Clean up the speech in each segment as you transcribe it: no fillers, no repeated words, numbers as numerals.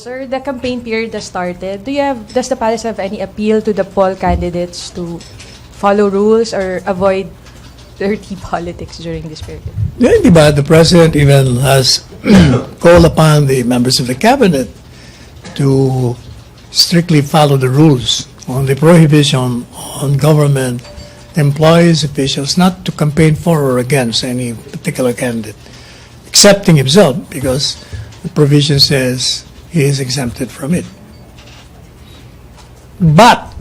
Sir, the campaign period has started. Does the palace have any appeal to the poll candidates to follow rules or avoid dirty politics during this period? Yeah, diba, the president even has called upon the members of the cabinet to strictly follow the rules on the prohibition on government employees, officials, not to campaign for or against any particular candidate, excepting himself, because the provision says he is exempted from it. But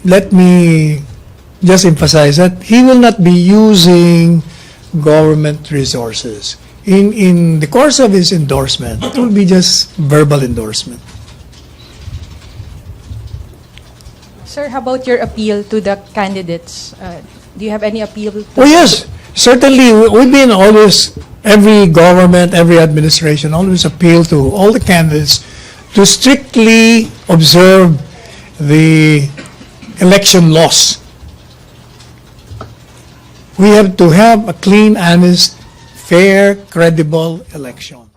let me just emphasize that he will not be using government resources. In the course of his endorsement, it will be just verbal endorsement. Sir, how about your appeal to the candidates? Do you have any appeal to Oh yes, certainly we've been always, every government, every administration always appeal to all the candidates to strictly observe the election laws. We have to have a clean, honest, fair, credible election.